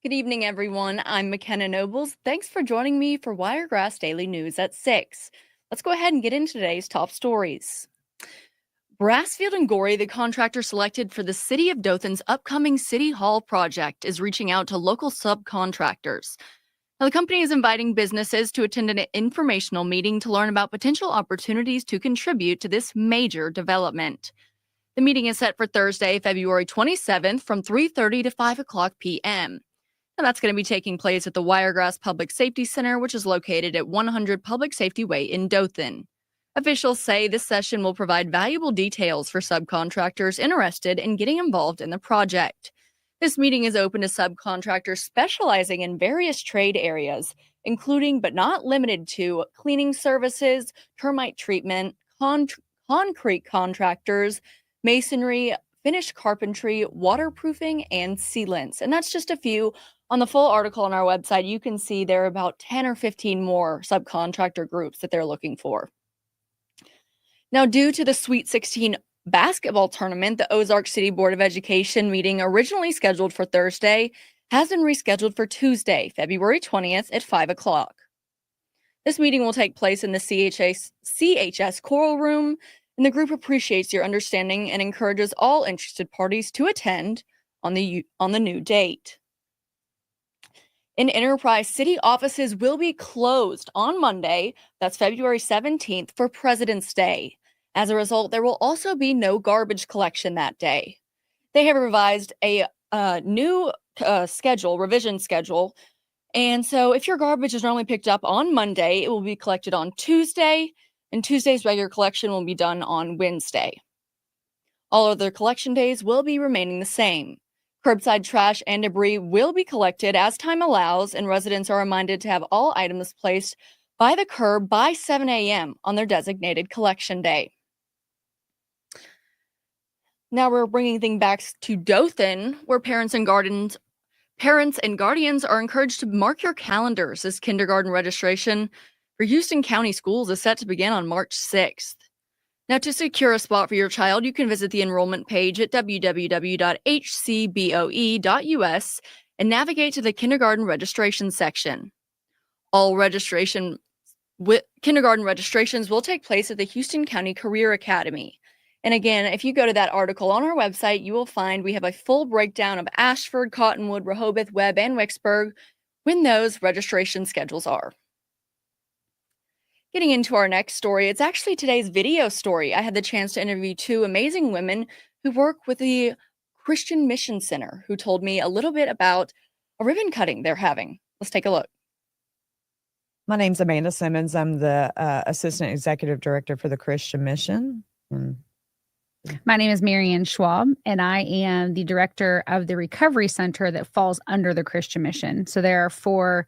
Good evening, everyone. I'm McKenna Nobles. Thanks for joining me for Wiregrass Daily News at 6. Let's go ahead and get into today's top stories. Brassfield and Gorey, the contractor selected for the City of Dothan's upcoming City Hall project, is reaching out to local subcontractors. Now, the company is inviting businesses to attend an informational meeting to learn about potential opportunities to contribute to this major development. The meeting is set for Thursday, February 27th from 3:30 to 5 o'clock p.m. And that's going to be taking place at the Wiregrass Public Safety Center, which is located at 100 Public Safety Way in Dothan. Officials say this session will provide valuable details for subcontractors interested in getting involved in the project. This meeting is open to subcontractors specializing in various trade areas, including but not limited to cleaning services, termite treatment, concrete contractors, masonry, finished carpentry, waterproofing, and sealants. And that's just a few. On the full article on our website, you can see there are about 10 or 15 more subcontractor groups that they're looking for. Now, due to the Sweet 16 basketball tournament, the Ozark City Board of Education meeting originally scheduled for Thursday has been rescheduled for Tuesday, February 20th at 5 o'clock. This meeting will take place in the CHS Choral Room, and the group appreciates your understanding and encourages all interested parties to attend on the new date. In Enterprise, city offices will be closed on Monday, that's February 17th, for President's Day. As a result, there will also be no garbage collection that day. They have revised a new revision schedule, and so if your garbage is normally picked up on Monday, it will be collected on Tuesday, and Tuesday's regular collection will be done on Wednesday. All other collection days will be remaining the same. Curbside trash and debris will be collected as time allows, and residents are reminded to have all items placed by the curb by 7 a.m. on their designated collection day. Now we're bringing things back to Dothan, where parents and guardians are encouraged to mark your calendars as kindergarten registration for Houston County Schools is set to begin on March 6th. Now, to secure a spot for your child, you can visit the enrollment page at www.hcboe.us and navigate to the kindergarten registration section. All kindergarten registrations will take place at the Houston County Career Academy. And again, if you go to that article on our website, you will find we have a full breakdown of Ashford, Cottonwood, Rehoboth, Webb, and Wicksburg when those registration schedules are. Getting into our next story, it's actually today's video story. I had the chance to interview two amazing women who work with the Christian Mission Center, who told me a little bit about a ribbon cutting they're having. Let's take a look. My name's Amanda Simmons. I'm the Assistant Executive Director for the Christian Mission. My name is Marianne Schwab, and I am the Director of the Recovery Center that falls under the Christian Mission. So there are 4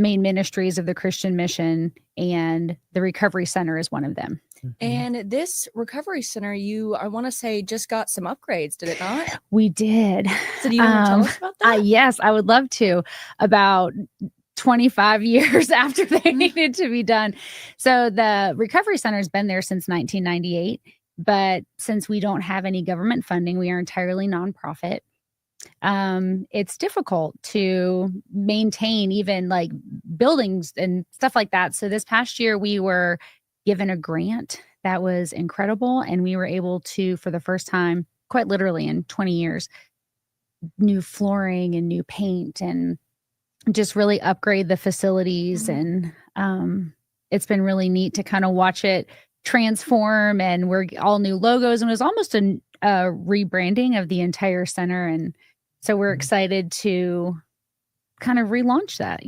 main ministries of the Christian Mission, and the Recovery Center is one of them. And this Recovery Center, I want to say, just got some upgrades, did it not? We did. So do you want to tell us about that? Yes, I would love to. About 25 years after they needed to be done. So the Recovery Center has been there since 1998, but since we don't have any government funding, we are entirely nonprofit. It's difficult to maintain even like buildings and stuff like that. So this past year we were given a grant that was incredible, and we were able to, for the first time, quite literally in 20 years, new flooring and new paint and just really upgrade the facilities. And it's been really neat to kind of watch it transform, and we're all new logos, and it was almost a rebranding of the entire center. And so we're excited to kind of relaunch that,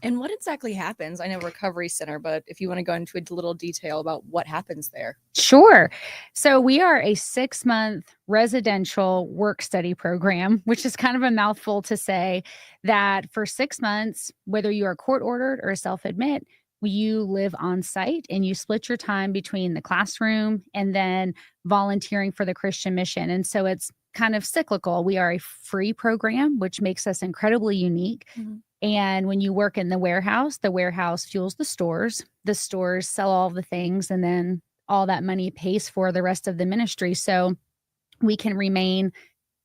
And what exactly happens? I know Recovery Center, but if you want to go into a little detail about what happens there. Sure. So we are a 6-month residential work study program, which is kind of a mouthful to say that for 6 months, whether you are court ordered or self-admit, you live on site and you split your time between the classroom and then volunteering for the Christian Mission. And so it's kind of cyclical. We are a free program, which makes us incredibly unique. And when you work in the warehouse fuels the stores sell all the things, and then all that money pays for the rest of the ministry. So we can remain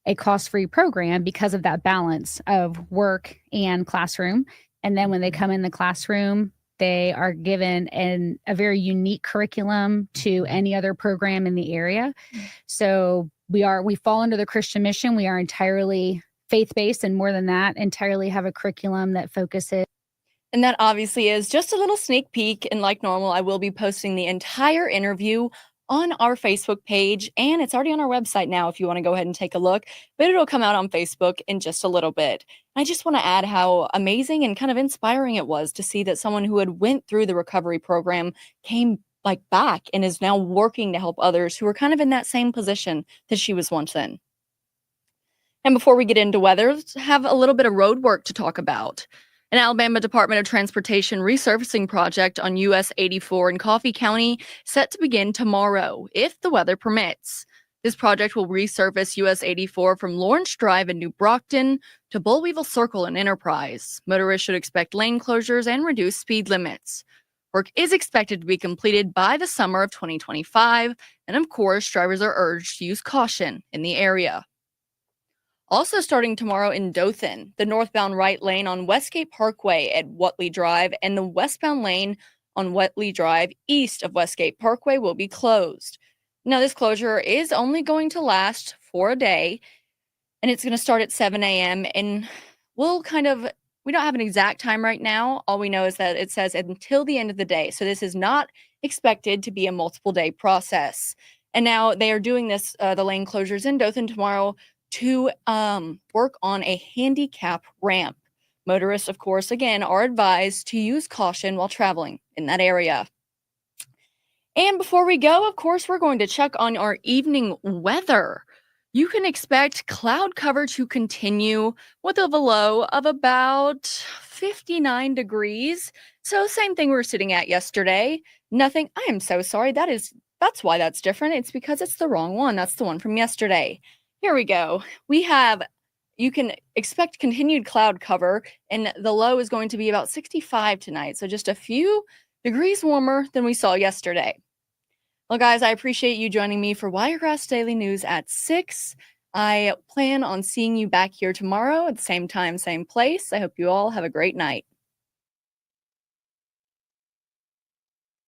a cost-free program because of that balance of work and classroom. And then when they come in the classroom, they are given a very unique curriculum to any other program in the area. So we fall under the Christian mission. We are entirely faith-based, and more than that, entirely have a curriculum that focuses. And that obviously is just a little sneak peek. And like normal, I will be posting the entire interview on our Facebook page, and it's already on our website now if you want to go ahead and take a look, but it'll come out on Facebook in just a little bit. I just want to add how amazing and kind of inspiring it was to see that someone who had went through the recovery program came back and is now working to help others who are kind of in that same position that she was once in. And before we get into weather, let's have a little bit of road work to talk about. An Alabama Department of Transportation resurfacing project on US 84 in Coffee County set to begin tomorrow, if the weather permits. This project will resurface US 84 from Lawrence Drive in New Brockton to Bullweevil Circle in Enterprise. Motorists should expect lane closures and reduced speed limits. Work is expected to be completed by the summer of 2025, and of course, drivers are urged to use caution in the area. Also starting tomorrow in Dothan, the northbound right lane on Westgate Parkway at Whatley Drive and the westbound lane on Whatley Drive east of Westgate Parkway will be closed. Now, this closure is only going to last for a day, and it's going to start at 7 a.m. And we don't have an exact time right now. All we know is that it says until the end of the day. So this is not expected to be a multiple day process. And now they are doing this, the lane closures in Dothan tomorrow, to work on a handicap ramp. Motorists, of course, again, are advised to use caution while traveling in that area. And before we go, of course, we're going to check on our evening weather. You can expect cloud cover to continue with a low of about 59 degrees. So same thing we were sitting at yesterday. Nothing. I am so sorry. That's why that's different. It's because it's the wrong one. That's the one from yesterday. Here we go. You can expect continued cloud cover, and the low is going to be about 65 tonight. So just a few degrees warmer than we saw yesterday. Well, guys, I appreciate you joining me for Wiregrass Daily News at 6. I plan on seeing you back here tomorrow at the same time, same place. I hope you all have a great night.